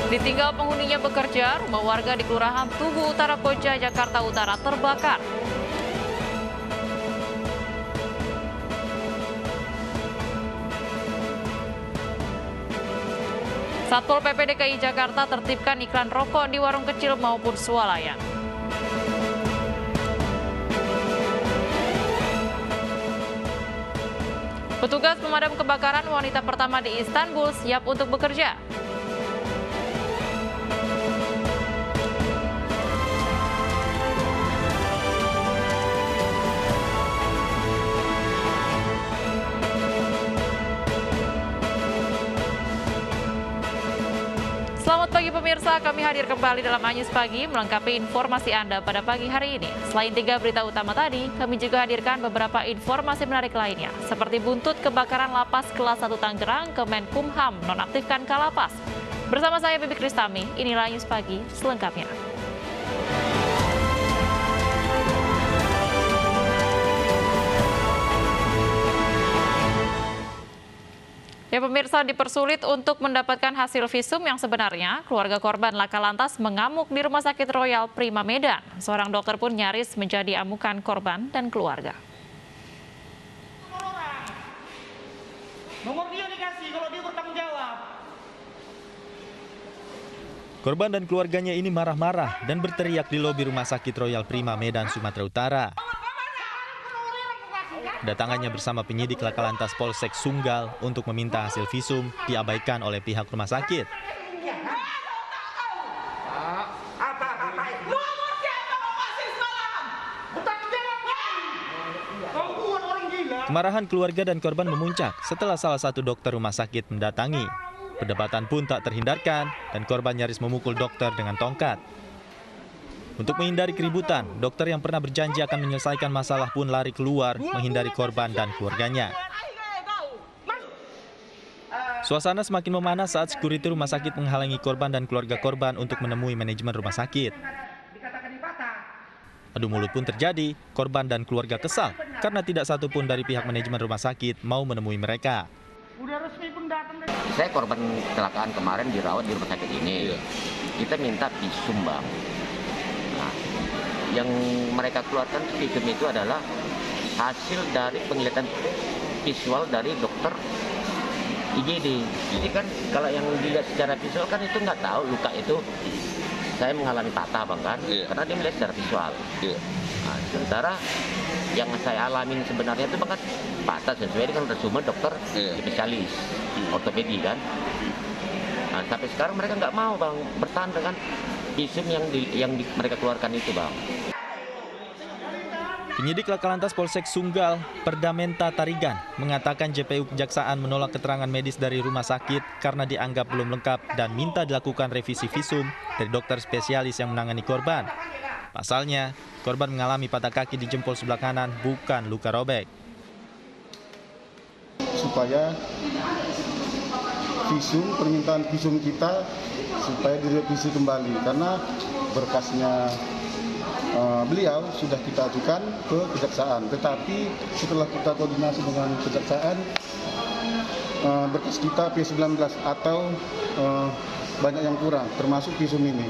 Ditinggal penghuninya bekerja, rumah warga di Kelurahan Tugu Utara Koja, Jakarta Utara terbakar. Satpol PP DKI Jakarta tertibkan iklan rokok di warung kecil maupun swalayan. Petugas pemadam kebakaran wanita pertama di Istanbul siap untuk bekerja. Selamat pagi pemirsa, kami hadir kembali dalam Anyus Pagi melengkapi informasi Anda pada pagi hari ini. Selain 3 berita utama tadi, kami juga hadirkan beberapa informasi menarik lainnya, seperti buntut kebakaran lapas kelas 1 Tangerang, Kemenkumham nonaktifkan Kalapas. Bersama saya Bibi Kristami, inilah Anyus Pagi selengkapnya. Ya pemirsa, dipersulit untuk mendapatkan hasil visum yang sebenarnya, keluarga korban laka lantas mengamuk di Rumah Sakit Royal Prima Medan. Seorang dokter pun nyaris menjadi amukan korban dan keluarga. Nomor dia dikasih kalau dia bertanggung jawab. Korban dan keluarganya ini marah-marah dan berteriak di lobi Rumah Sakit Royal Prima Medan, Sumatera Utara. Datangannya bersama penyidik laka lantas Polsek Sunggal untuk meminta hasil visum diabaikan oleh pihak rumah sakit. Kemarahan keluarga dan korban memuncak setelah salah satu dokter rumah sakit mendatangi. Perdebatan pun tak terhindarkan dan korban nyaris memukul dokter dengan tongkat. Untuk menghindari keributan, dokter yang pernah berjanji akan menyelesaikan masalah pun lari keluar menghindari korban dan keluarganya. Suasana semakin memanas saat sekuriti rumah sakit menghalangi korban dan keluarga korban untuk menemui manajemen rumah sakit. Adu mulut pun terjadi, korban dan keluarga kesal karena tidak satu pun dari pihak manajemen rumah sakit mau menemui mereka. Saya korban kecelakaan kemarin dirawat di rumah sakit ini. Kita minta visum, Bang. Nah, yang mereka keluarkan visum itu adalah hasil dari penglihatan visual dari dokter IGD. Jadi kan kalau yang dilihat secara visual kan itu nggak tahu luka itu saya mengalami patah, Bang, kan? Karena dia melihat secara visual. Nah, sementara yang saya alamin sebenarnya itu Bang, kan patah sesuai dengan resume dokter spesialis ortopedi kan. Nah, sampai sekarang mereka nggak mau, Bang, bertahan dengan visum yang mereka keluarkan itu, Bang. Penyidik laka lantas Polsek Sunggal, Perdamenta Tarigan, mengatakan JPU Kejaksaan menolak keterangan medis dari rumah sakit karena dianggap belum lengkap dan minta dilakukan revisi visum dari dokter spesialis yang menangani korban. Pasalnya, korban mengalami patah kaki di jempol sebelah kanan, bukan luka robek. Supaya permintaan visum kita supaya direvisi kembali karena berkasnya beliau sudah kita ajukan ke kejaksaan, tetapi setelah kita koordinasi dengan kejaksaan berkas kita P19 atau banyak yang kurang termasuk visum ini.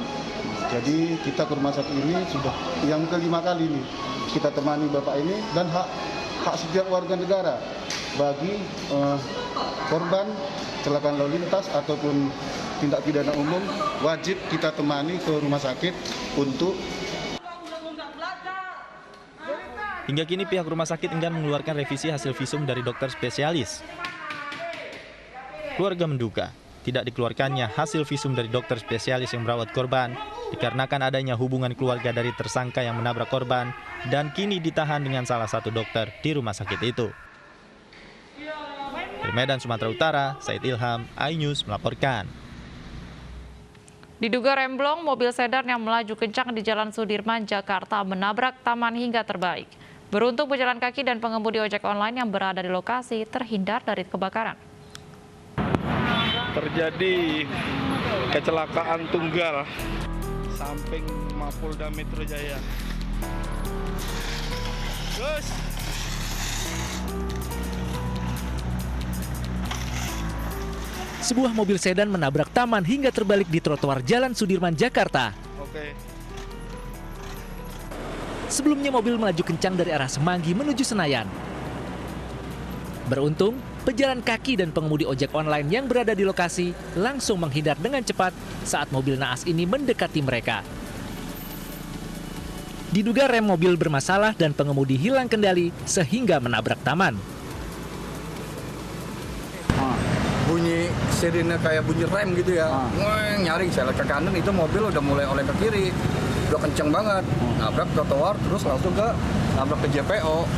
Jadi kita ke rumah sakit ini sudah yang kelima kali ini kita temani Bapak ini dan hak setiap warga negara bagi korban kecelakaan lalu lintas ataupun tindak pidana umum wajib kita temani ke rumah sakit untuk. Hingga kini pihak rumah sakit enggan mengeluarkan revisi hasil visum dari dokter spesialis. Keluarga menduga tidak dikeluarkannya hasil visum dari dokter spesialis yang merawat korban dikarenakan adanya hubungan keluarga dari tersangka yang menabrak korban dan kini ditahan dengan salah satu dokter di rumah sakit itu. Dari Medan, Sumatera Utara, Said Ilham, iNews melaporkan. Diduga remblong, mobil sedan yang melaju kencang di Jalan Sudirman, Jakarta menabrak taman hingga terbalik. Beruntung pejalan kaki dan pengemudi ojek online yang berada di lokasi terhindar dari kebakaran. Terjadi kecelakaan tunggal samping Mapolda Metro Jaya. Gus. sebuah mobil sedan menabrak taman hingga terbalik di trotoar Jalan Sudirman, Jakarta. Oke. Sebelumnya mobil melaju kencang dari arah Semanggi menuju Senayan. Beruntung, pejalan kaki dan pengemudi ojek online yang berada di lokasi langsung menghindar dengan cepat saat mobil naas ini mendekati mereka. Diduga rem mobil bermasalah dan pengemudi hilang kendali sehingga menabrak taman. Bunyi sirine kayak bunyi rem gitu ya. Nyaring saya lihat ke kanan itu mobil udah mulai oleh ke kiri. Udah kenceng banget. Nabrak trotoar terus langsung nabrak ke JPO.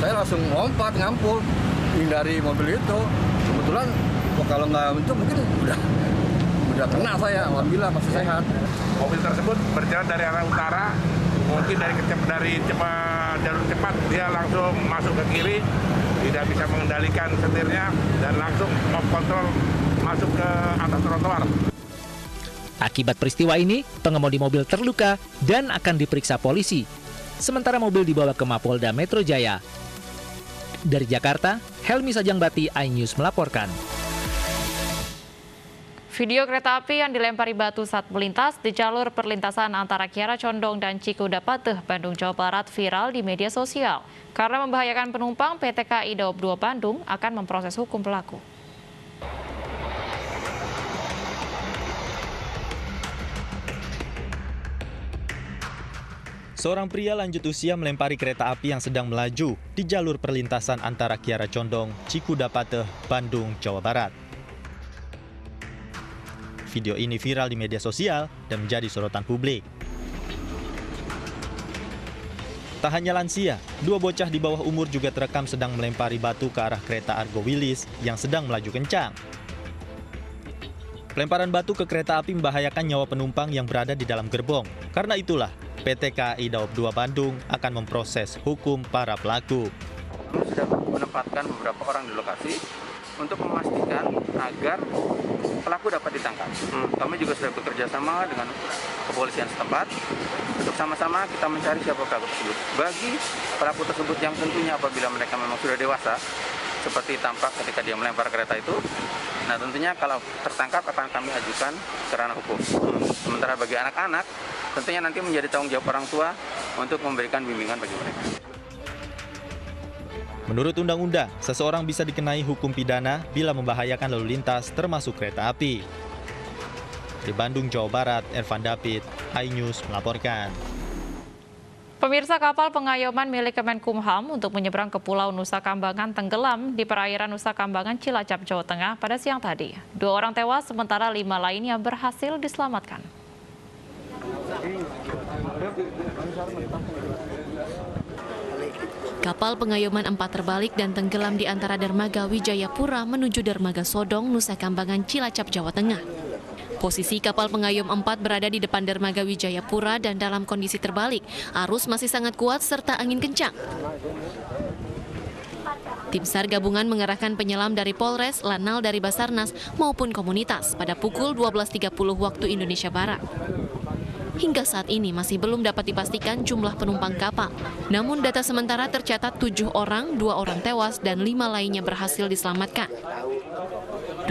Saya langsung lompat ngampul hindari mobil itu. Kebetulan kalau nggak itu mungkin udah kena saya. Alhamdulillah masih sehat. Mobil tersebut berjalan dari arah utara, mungkin dari jalur cepat dia langsung masuk ke kiri, tidak bisa mengendalikan setirnya dan langsung mengontrol masuk ke atas trotoar. Akibat peristiwa ini, pengemudi mobil terluka dan akan diperiksa polisi. Sementara mobil dibawa ke Mapolda Metro Jaya. Dari Jakarta, Helmi Sajangbati, iNews melaporkan. Video kereta api yang dilempari batu saat melintas di jalur perlintasan antara Kiara Condong dan Cikudapateh, Bandung, Jawa Barat viral di media sosial. Karena membahayakan penumpang, PT KAI Daob 2 Bandung akan memproses hukum pelaku. Seorang pria lanjut usia melempari kereta api yang sedang melaju di jalur perlintasan antara Kiara Condong, Cikudapateh, Bandung, Jawa Barat. Video ini viral di media sosial dan menjadi sorotan publik. Tak hanya lansia, dua bocah di bawah umur juga terekam sedang melempari batu ke arah kereta Argo Wilis yang sedang melaju kencang. Pelemparan batu ke kereta api membahayakan nyawa penumpang yang berada di dalam gerbong. Karena itulah, PT KAI Daob 2 Bandung akan memproses hukum para pelaku. Sudah menempatkan beberapa orang di lokasi untuk memastikan agar pelaku dapat ditangkap. Kami juga sudah bekerja sama dengan kepolisian setempat untuk sama-sama kita mencari siapa pelaku tersebut. Bagi pelaku tersebut yang tentunya apabila mereka memang sudah dewasa, seperti tampak ketika dia melempar kereta itu, nah tentunya kalau tertangkap akan kami ajukan ke ranah hukum. Sementara bagi anak-anak, tentunya nanti menjadi tanggung jawab orang tua untuk memberikan bimbingan bagi mereka. Menurut undang-undang, seseorang bisa dikenai hukum pidana bila membahayakan lalu lintas termasuk kereta api. Di Bandung, Jawa Barat, Ervan David, iNews melaporkan. Pemirsa, kapal pengayoman milik Kemenkumham untuk menyeberang ke Pulau Nusa Kambangan tenggelam di perairan Nusa Kambangan, Cilacap, Jawa Tengah pada siang tadi. 2 orang tewas, sementara 5 lainnya berhasil diselamatkan. Kapal pengayoman 4 terbalik dan tenggelam di antara Dermaga Wijayapura menuju Dermaga Sodong, Nusa Kambangan, Cilacap, Jawa Tengah. Posisi kapal pengayom 4 berada di depan Dermaga Wijayapura dan dalam kondisi terbalik. Arus masih sangat kuat serta angin kencang. Tim SAR gabungan mengerahkan penyelam dari Polres, Lanal dari Basarnas maupun komunitas pada pukul 12.30 waktu Indonesia Barat. Hingga saat ini masih belum dapat dipastikan jumlah penumpang kapal. Namun data sementara tercatat 7 orang, 2 orang tewas dan 5 lainnya berhasil diselamatkan.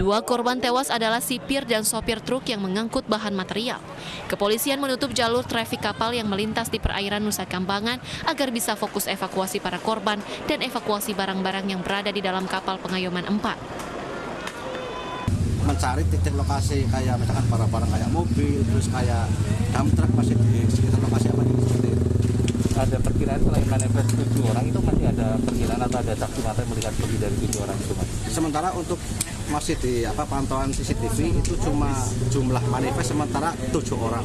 2 korban tewas adalah sipir dan sopir truk yang mengangkut bahan material. Kepolisian menutup jalur trafik kapal yang melintas di perairan Nusa Kambangan agar bisa fokus evakuasi para korban dan evakuasi barang-barang yang berada di dalam kapal pengayoman 4. Mencari titik lokasi kayak misalkan barang-barang kayak mobil, terus kayak dump truck masih di sekitar lokasi apa seperti itu. Ada perkiraan selain manifest 7 orang itu masih ada perkiraan atau ada saksi mata yang melihat lebih dari 7 orang itu, Mas? Sementara untuk masih di pantauan CCTV itu cuma jumlah manifest sementara 7 orang.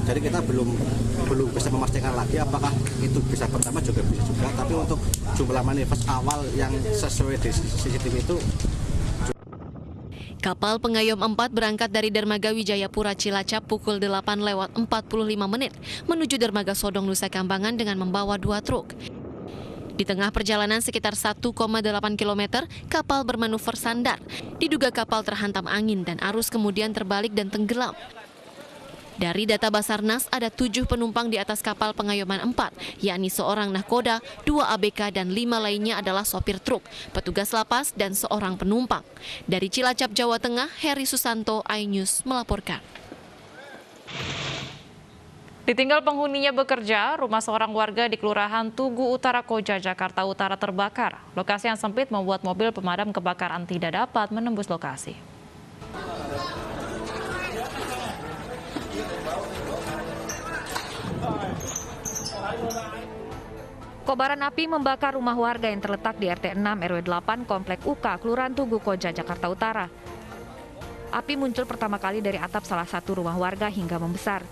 Jadi kita belum bisa memastikan lagi apakah itu bisa pertama juga bisa juga, tapi untuk jumlah manifest awal yang sesuai di CCTV itu. Kapal pengayom 4 berangkat dari Dermaga Wijayapura Cilacap pukul 8:45 menuju Dermaga Sodong Nusa Kambangan dengan membawa 2 truk. Di tengah perjalanan sekitar 1,8 km, kapal bermanuver sandar. Diduga kapal terhantam angin dan arus kemudian terbalik dan tenggelam. Dari data Basarnas, ada 7 penumpang di atas kapal Pengayoman 4, yakni seorang nahkoda, 2 ABK, dan 5 lainnya adalah sopir truk, petugas lapas, dan seorang penumpang. Dari Cilacap, Jawa Tengah, Heri Susanto, iNews melaporkan. Ditinggal penghuninya bekerja, rumah seorang warga di Kelurahan Tugu Utara Koja, Jakarta Utara terbakar. Lokasi yang sempit membuat mobil pemadam kebakaran tidak dapat menembus lokasi. Kobaran api membakar rumah warga yang terletak di RT 6 RW 8 Komplek UK, Kelurahan Tugu Koja, Jakarta Utara. Api muncul pertama kali dari atap salah satu rumah warga hingga membesar.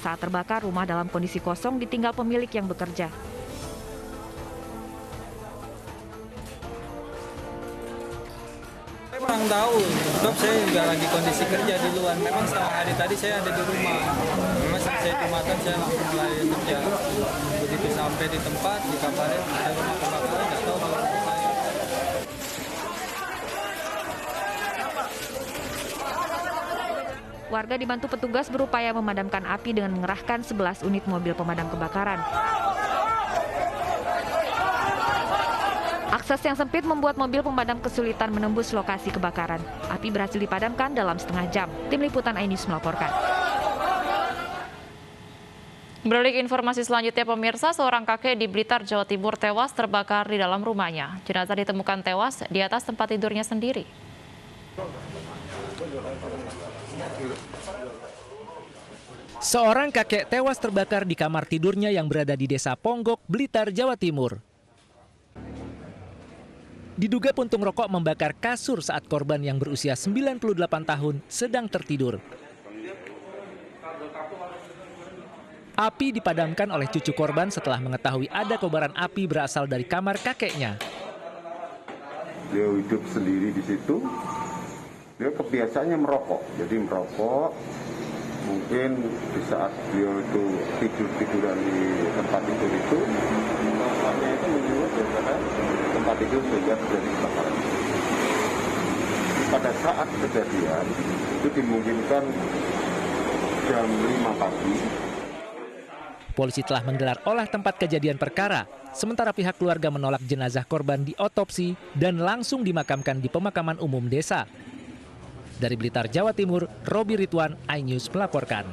Saat terbakar, rumah dalam kondisi kosong ditinggal pemilik yang bekerja. Saya kurang tahu, sebab saya juga lagi kondisi kerja di luar. Memang setengah hari tadi saya ada di rumah. Memang saat saya jumatan saya langsung mulai kerja. Begitu sampai di tempat, dikabarin ada rumah kebakaran, nggak tahu kalau saya. Warga dibantu petugas berupaya memadamkan api dengan mengerahkan 11 unit mobil pemadam kebakaran. Akses yang sempit membuat mobil pemadam kesulitan menembus lokasi kebakaran. Api berhasil dipadamkan dalam setengah jam. Tim Liputan iNews melaporkan. Beralih ke informasi selanjutnya, pemirsa, seorang kakek di Blitar, Jawa Timur tewas terbakar di dalam rumahnya. Jenazah ditemukan tewas di atas tempat tidurnya sendiri. Seorang kakek tewas terbakar di kamar tidurnya yang berada di Desa Ponggok, Blitar, Jawa Timur. Diduga puntung rokok membakar kasur saat korban yang berusia 98 tahun sedang tertidur. Api dipadamkan oleh cucu korban setelah mengetahui ada kobaran api berasal dari kamar kakeknya. Dia hidup sendiri di situ, dia kebiasaannya merokok, jadi merokok. Mungkin di saat beliau itu tiduran di tempat tidur itu, bapaknya itu menyuruh daripada tempat tidur sehingga terjadi kebakaran. Pada saat kejadian itu dimungkinkan jam 5 pagi. Polisi telah menggelar olah tempat kejadian perkara, sementara pihak keluarga menolak jenazah korban diotopsi dan langsung dimakamkan di pemakaman umum desa. Dari Blitar, Jawa Timur, Robi Ridwan, iNews melaporkan.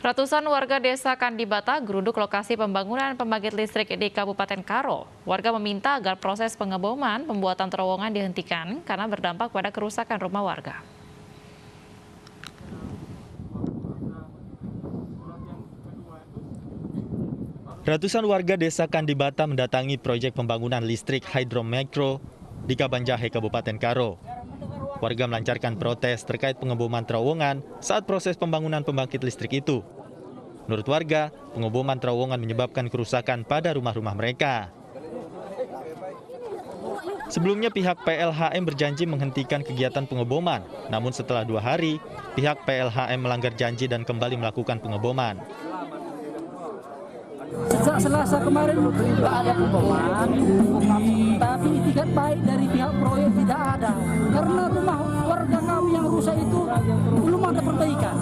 Ratusan warga desa Kandibata geruduk lokasi pembangunan pembangkit listrik di Kabupaten Karo. Warga meminta agar proses pengeboman pembuatan terowongan dihentikan karena berdampak pada kerusakan rumah warga. Ratusan warga desa Kandibata mendatangi proyek pembangunan listrik hidromikro di Kabanjahe, Kabupaten Karo. Warga melancarkan protes terkait pengeboman terowongan saat proses pembangunan pembangkit listrik itu. Menurut warga, pengeboman terowongan menyebabkan kerusakan pada rumah-rumah mereka. Sebelumnya pihak PLHM berjanji menghentikan kegiatan pengeboman, namun setelah 2 hari, pihak PLHM melanggar janji dan kembali melakukan pengeboman. Sejak Selasa kemarin tidak ada pengeboman, tapi itikat baik dari pihak proyek tidak ada. Karena rumah warga kami yang rusak itu belum ada perbaikan.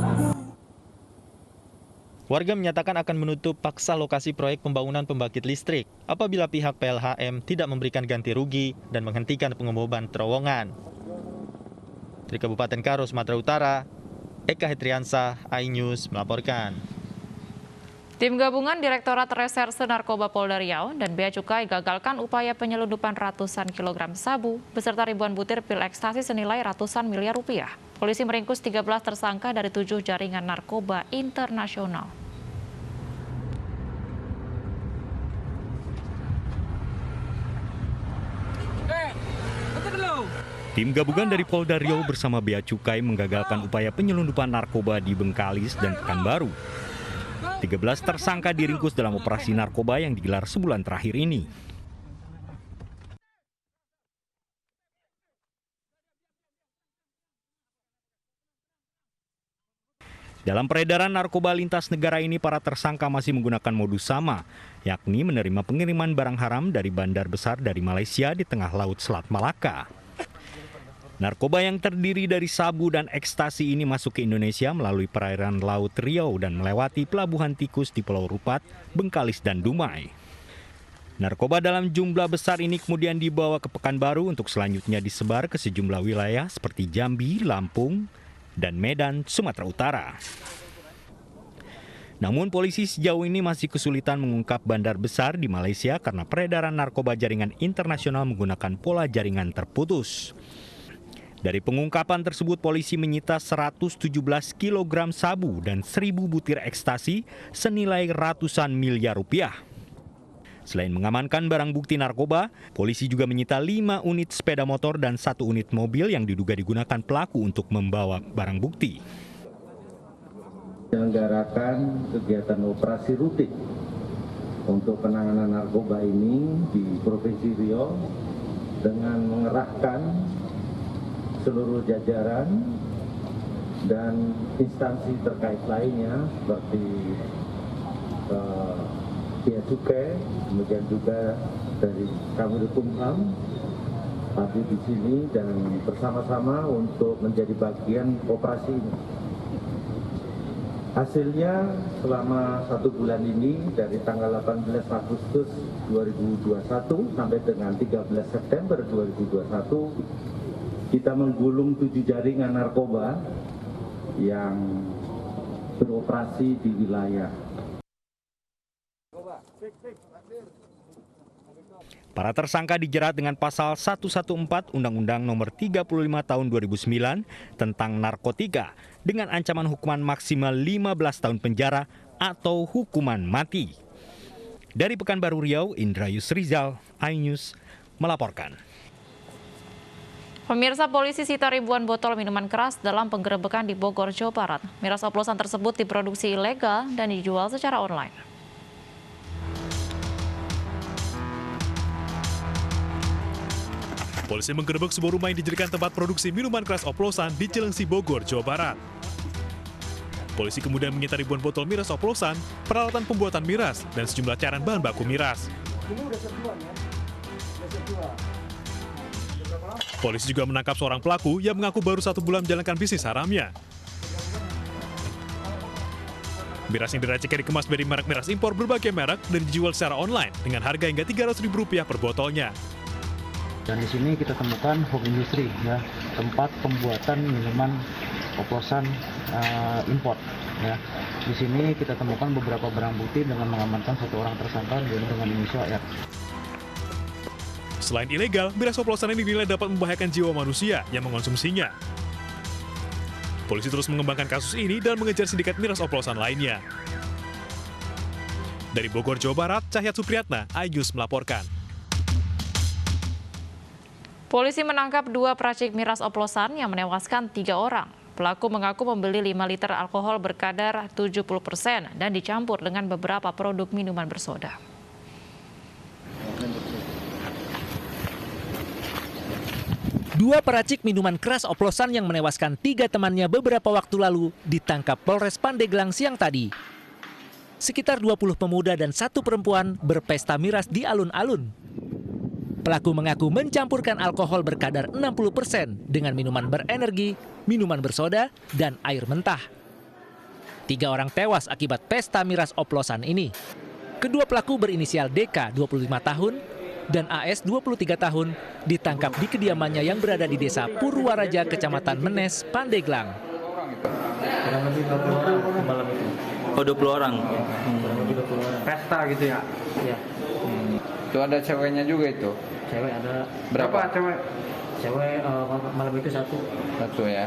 Warga menyatakan akan menutup paksa lokasi proyek pembangunan pembangkit listrik apabila pihak PLHM tidak memberikan ganti rugi dan menghentikan pengeboman terowongan. Dari Kabupaten Karo, Sumatera Utara, Eka Hetriansah, iNews melaporkan. Tim gabungan Direktorat Reserse Narkoba Polda Riau dan Bea Cukai gagalkan upaya penyelundupan ratusan kilogram sabu beserta ribuan butir pil ekstasi senilai ratusan miliar rupiah. Polisi meringkus 13 tersangka dari 7 jaringan narkoba internasional. Tim gabungan dari Polda Riau bersama Bea Cukai menggagalkan upaya penyelundupan narkoba di Bengkalis dan Pekanbaru. 13 tersangka diringkus dalam operasi narkoba yang digelar sebulan terakhir ini. Dalam peredaran narkoba lintas negara ini, para tersangka masih menggunakan modus sama, yakni menerima pengiriman barang haram dari bandar besar dari Malaysia di tengah Laut Selat Malaka. Narkoba yang terdiri dari sabu dan ekstasi ini masuk ke Indonesia melalui perairan Laut Riau dan melewati pelabuhan tikus di Pulau Rupat, Bengkalis, dan Dumai. Narkoba dalam jumlah besar ini kemudian dibawa ke Pekanbaru untuk selanjutnya disebar ke sejumlah wilayah seperti Jambi, Lampung, dan Medan, Sumatera Utara. Namun polisi sejauh ini masih kesulitan mengungkap bandar besar di Malaysia karena peredaran narkoba jaringan internasional menggunakan pola jaringan terputus. Dari pengungkapan tersebut, polisi menyita 117 kg sabu dan 1.000 butir ekstasi senilai ratusan miliar rupiah. Selain mengamankan barang bukti narkoba, polisi juga menyita 5 unit sepeda motor dan 1 unit mobil yang diduga digunakan pelaku untuk membawa barang bukti. Menyelenggarakan kegiatan operasi rutin untuk penanganan narkoba ini di Provinsi Riau dengan mengerahkan seluruh jajaran dan instansi terkait lainnya seperti Bea Cukai, kemudian juga dari Kamulukumham hadir di sini dan bersama-sama untuk menjadi bagian operasi ini. Hasilnya selama 1 bulan ini dari tanggal 18 Agustus 2021 sampai dengan 13 September 2021 kita menggulung 7 jaringan narkoba yang beroperasi di wilayah. Para tersangka dijerat dengan pasal 114 Undang-Undang Nomor 35 Tahun 2009 tentang narkotika dengan ancaman hukuman maksimal 15 tahun penjara atau hukuman mati. Dari Pekanbaru Riau, Indra Yusrizal, iNews melaporkan. Pemirsa, polisi sita ribuan botol minuman keras dalam penggerebekan di Bogor, Jawa Barat. Miras oplosan tersebut diproduksi ilegal dan dijual secara online. Polisi menggerebek sebuah rumah yang dijadikan tempat produksi minuman keras oplosan di Cilengsi, Bogor, Jawa Barat. Polisi kemudian menyita ribuan botol miras oplosan, peralatan pembuatan miras, dan sejumlah cairan bahan baku miras. Polisi juga menangkap seorang pelaku yang mengaku baru 1 bulan menjalankan bisnis haramnya. Miras yang diraciknya dikemas dari merek miras impor berbagai merek dan dijual secara online dengan harga hingga Rp300.000 per botolnya. Dan di sini kita temukan home industry, ya, tempat pembuatan minuman oplosan impor. Ya. Di sini kita temukan beberapa barang bukti dengan mengamankan 1 orang tersangka dengan inisial R. Selain ilegal, miras oplosan ini dinilai dapat membahayakan jiwa manusia yang mengonsumsinya. Polisi terus mengembangkan kasus ini dan mengejar sindikat miras oplosan lainnya. Dari Bogor, Jawa Barat, Cahyat Supriyatna, iNews melaporkan. Polisi menangkap 2 peracik miras oplosan yang menewaskan 3 orang. Pelaku mengaku membeli 5 liter alkohol berkadar 70% dan dicampur dengan beberapa produk minuman bersoda. Dua peracik minuman keras oplosan yang menewaskan 3 temannya beberapa waktu lalu ditangkap Polres Pandeglang siang tadi. Sekitar 20 pemuda dan 1 perempuan berpesta miras di alun-alun. Pelaku mengaku mencampurkan alkohol berkadar 60% dengan minuman berenergi, minuman bersoda, dan air mentah. 3 orang tewas akibat pesta miras oplosan ini. Kedua pelaku berinisial DK 25 tahun dan AS 23 tahun ditangkap di kediamannya yang berada di Desa Purwaraja, Kecamatan Menes, Pandeglang. Kurang lebih 20 orang malam itu. Oh, 20 orang. Kurang lebih 20 orang. Pesta gitu ya? Iya. Itu ada ceweknya juga itu? Cewek ada. Berapa cewek? Cewek malam itu 1. 1 ya?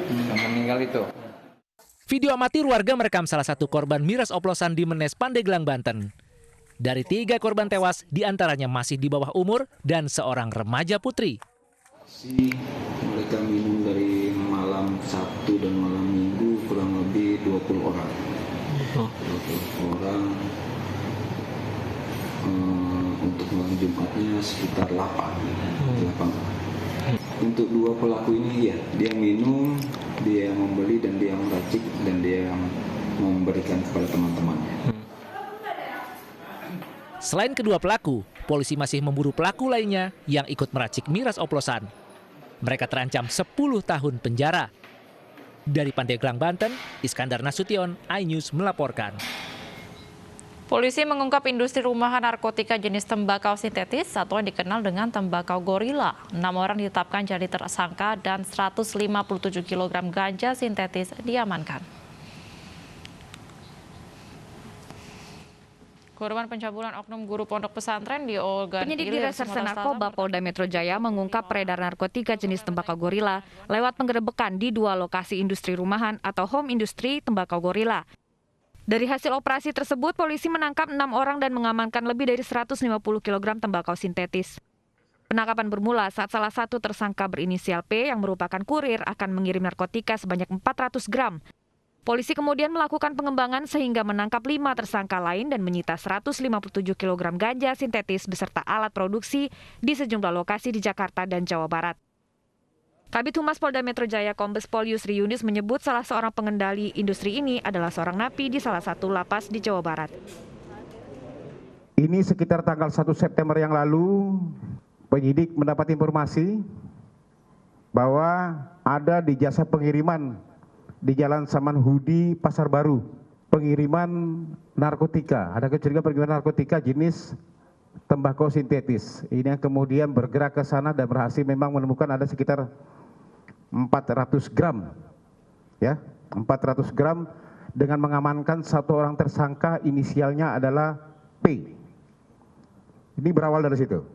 Yang meninggal itu? Video amatir warga merekam salah satu korban miras oplosan di Menes, Pandeglang, Banten. Dari 3 korban tewas, diantaranya masih di bawah umur dan seorang remaja putri. Mereka minum dari malam Sabtu dan malam Minggu kurang lebih 20 orang. 20 orang. Untuk malam Jumatnya sekitar 8 orang. Untuk 2 pelaku ini ya, dia minum, dia membeli dan dia meracik dan dia memberikan kepada teman-temannya. Selain kedua pelaku, polisi masih memburu pelaku lainnya yang ikut meracik miras oplosan. Mereka terancam 10 tahun penjara. Dari Pandeglang, Banten, Iskandar Nasution, iNews melaporkan. Polisi mengungkap industri rumahan narkotika jenis tembakau sintetis atau yang dikenal dengan tembakau gorila. 6 orang ditetapkan jadi tersangka dan 157 kg ganja sintetis diamankan. Korban pencabulan oknum guru pondok pesantren di Ogan Penyidik Ilir, Reserse Sumatera Narkoba Selatan. Polda Metro Jaya mengungkap peredaran narkotika jenis tembakau gorila lewat penggerebekan di 2 lokasi industri rumahan atau home industri tembakau gorila. Dari hasil operasi tersebut, polisi menangkap 6 orang dan mengamankan lebih dari 150 kg tembakau sintetis. Penangkapan bermula saat salah satu tersangka berinisial P yang merupakan kurir akan mengirim narkotika sebanyak 400 gram. Polisi kemudian melakukan pengembangan sehingga menangkap 5 tersangka lain dan menyita 157 kg ganja sintetis beserta alat produksi di sejumlah lokasi di Jakarta dan Jawa Barat. Kabid Humas Polda Metro Jaya Kombes Pol Yusri Yunis menyebut salah seorang pengendali industri ini adalah seorang napi di salah satu lapas di Jawa Barat. Ini sekitar tanggal 1 September yang lalu, penyidik mendapat informasi bahwa ada di jasa pengiriman di Jalan Saman Hudi, Pasar Baru, pengiriman narkotika. Ada kecurigaan pengiriman narkotika jenis tembakau sintetis. Ini yang kemudian bergerak ke sana dan berhasil memang menemukan ada sekitar 400 gram. Ya, 400 gram dengan mengamankan satu orang tersangka inisialnya adalah P. Ini berawal dari situ.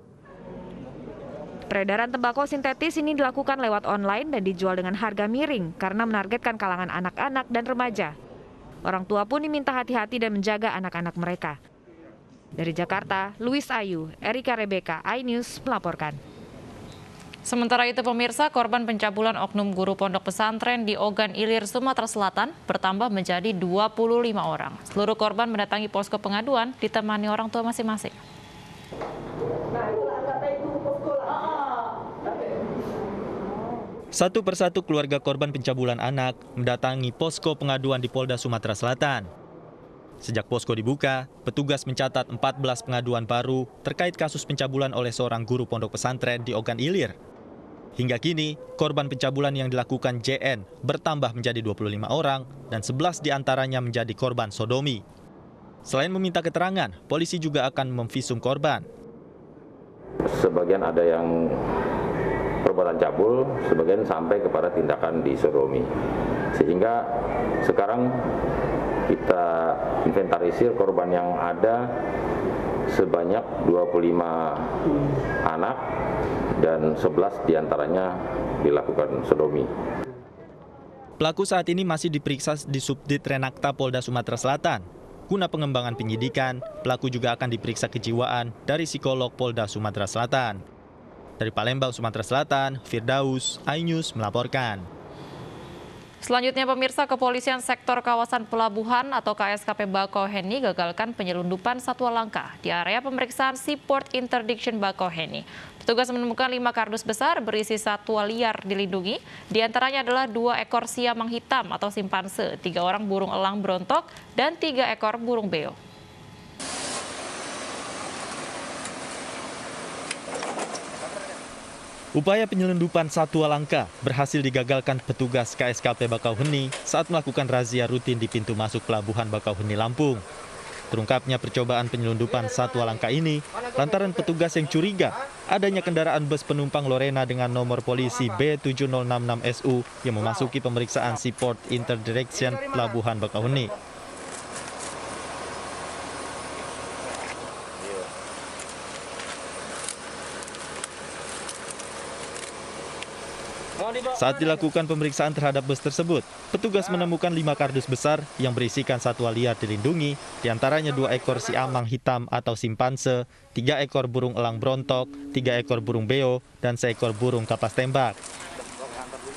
Peredaran tembakau sintetis ini dilakukan lewat online dan dijual dengan harga miring karena menargetkan kalangan anak-anak dan remaja. Orang tua pun diminta hati-hati dan menjaga anak-anak mereka. Dari Jakarta, Luis Ayu, Erika Rebeka, iNews melaporkan. Sementara itu pemirsa, korban pencabulan oknum guru pondok pesantren di Ogan Ilir, Sumatera Selatan bertambah menjadi 25 orang. Seluruh korban mendatangi posko pengaduan ditemani orang tua masing-masing. Satu persatu keluarga korban pencabulan anak mendatangi posko pengaduan di Polda Sumatera Selatan. Sejak posko dibuka, petugas mencatat 14 pengaduan baru terkait kasus pencabulan oleh seorang guru pondok pesantren di Ogan Ilir. Hingga kini, korban pencabulan yang dilakukan JN bertambah menjadi 25 orang dan 11 diantaranya menjadi korban sodomi. Selain meminta keterangan, polisi juga akan memvisum korban. Sebagian ada yang perbuatan cabul, sebagian sampai kepada tindakan disodomi. Sehingga sekarang kita inventarisir korban yang ada sebanyak 25 anak dan 11 diantaranya dilakukan sodomi. Pelaku saat ini masih diperiksa di Subdit Renakta Polda Sumatera Selatan. Guna pengembangan penyidikan, pelaku juga akan diperiksa kejiwaan dari psikolog Polda Sumatera Selatan. Dari Palembang, Sumatera Selatan, Firdaus, iNews melaporkan. Selanjutnya pemirsa, Kepolisian Sektor Kawasan Pelabuhan atau KSKP Bakauheni gagalkan penyelundupan satwa langka di area pemeriksaan Seaport Interdiction Bakauheni. Petugas menemukan 5 kardus besar berisi satwa liar dilindungi, di antaranya adalah 2 ekor siamang hitam atau simpanse, 3 orang burung elang berontok, dan 3 ekor burung beo. Upaya penyelundupan satwa langka berhasil digagalkan petugas KSKP Bakauheni saat melakukan razia rutin di pintu masuk Pelabuhan Bakauheni, Lampung. Terungkapnya percobaan penyelundupan satwa langka ini lantaran petugas yang curiga adanya kendaraan bus penumpang Lorena dengan nomor polisi B7066SU yang memasuki pemeriksaan Seaport Interdiction Pelabuhan Bakauheni. Saat dilakukan pemeriksaan terhadap bus tersebut, petugas menemukan 5 kardus besar yang berisikan satwa liar dilindungi, diantaranya 2 ekor siamang hitam atau simpanse, 3 ekor burung elang berontok, 3 ekor burung beo, dan 1 ekor burung kapas tembak.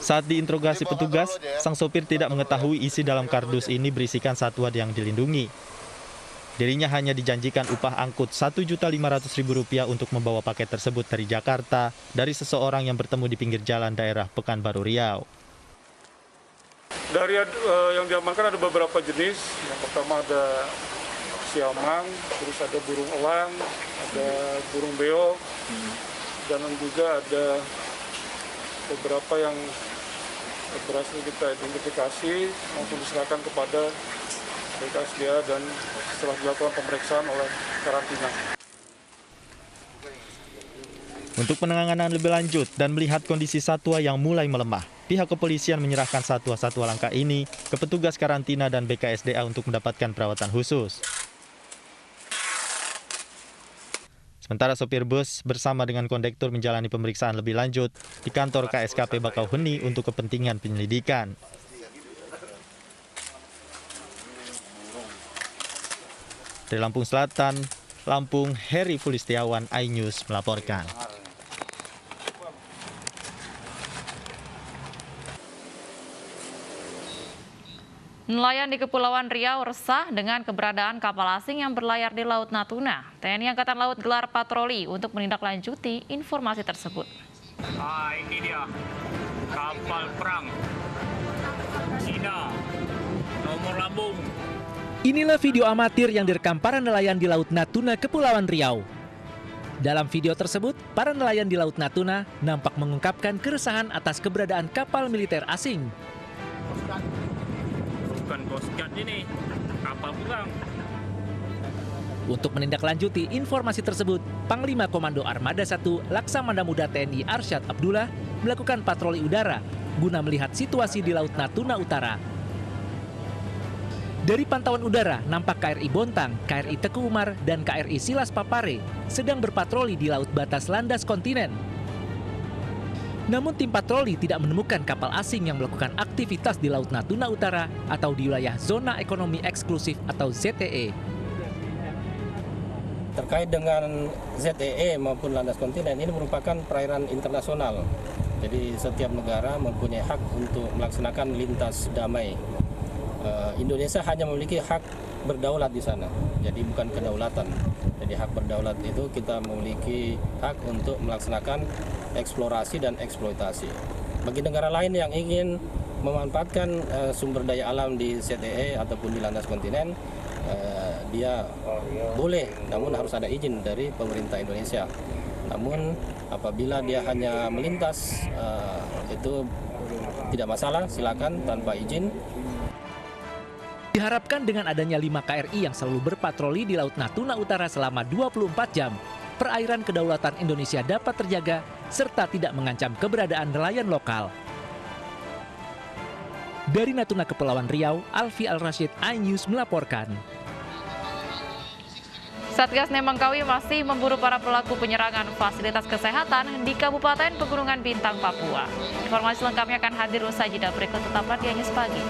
Saat diinterogasi petugas, sang sopir tidak mengetahui isi dalam kardus ini berisikan satwa yang dilindungi. Dirinya hanya dijanjikan upah angkut Rp1.500.000 untuk membawa paket tersebut dari Jakarta dari seseorang yang bertemu di pinggir jalan daerah Pekanbaru Riau. Dari yang diamankan ada beberapa jenis. Yang pertama ada siamang, terus ada burung elang, ada burung beo, dan juga ada beberapa yang berhasil kita identifikasi langsung diserahkan kepada BKSDA dan setelah dilakukan pemeriksaan oleh karantina. Untuk penanganan lebih lanjut dan melihat kondisi satwa yang mulai melemah, pihak kepolisian menyerahkan satwa-satwa langka ini ke petugas karantina dan BKSDA untuk mendapatkan perawatan khusus. Sementara sopir bus bersama dengan kondektur menjalani pemeriksaan lebih lanjut di kantor KSKP Bakauheni untuk kepentingan penyelidikan. Dari Lampung Selatan, Lampung, Heri Fulistiawan, iNews melaporkan. Nelayan di Kepulauan Riau resah dengan keberadaan kapal asing yang berlayar di Laut Natuna. TNI Angkatan Laut gelar patroli untuk menindaklanjuti informasi tersebut. Ini dia kapal perang Cina nomor lambung. Inilah video amatir yang direkam para nelayan di Laut Natuna, Kepulauan Riau. Dalam video tersebut, para nelayan di Laut Natuna nampak mengungkapkan keresahan atas keberadaan kapal militer asing. Bukan boskat ini, kapal perang. Untuk menindaklanjuti informasi tersebut, Panglima Komando Armada 1 Laksamana Muda TNI Arsyad Abdullah melakukan patroli udara guna melihat situasi di Laut Natuna Utara. Dari pantauan udara, nampak KRI Bontang, KRI Teku Umar, dan KRI Silas Papare sedang berpatroli di laut batas landas kontinen. Namun tim patroli tidak menemukan kapal asing yang melakukan aktivitas di Laut Natuna Utara atau di wilayah Zona Ekonomi Eksklusif atau ZEE. Terkait dengan ZEE maupun landas kontinen, ini merupakan perairan internasional. Jadi setiap negara mempunyai hak untuk melaksanakan lintas damai. Indonesia hanya memiliki hak berdaulat di sana, jadi bukan kedaulatan. Jadi hak berdaulat itu kita memiliki hak untuk melaksanakan eksplorasi dan eksploitasi. Bagi negara lain yang ingin memanfaatkan sumber daya alam di ZEE ataupun di landas kontinen, dia boleh, namun harus ada izin dari pemerintah Indonesia. Namun apabila dia hanya melintas, itu tidak masalah, silakan tanpa izin. Diharapkan dengan adanya 5 KRI yang selalu berpatroli di Laut Natuna Utara selama 24 jam, perairan kedaulatan Indonesia dapat terjaga serta tidak mengancam keberadaan nelayan lokal. Dari Natuna Kepulauan Riau, Alfi Al-Rashid, iNews melaporkan. Satgas Nemangkawi masih memburu para pelaku penyerangan fasilitas kesehatan di Kabupaten Pegunungan Bintang, Papua. Informasi lengkapnya akan hadir usai jeda berikut, tetaplah di iNews Pagi.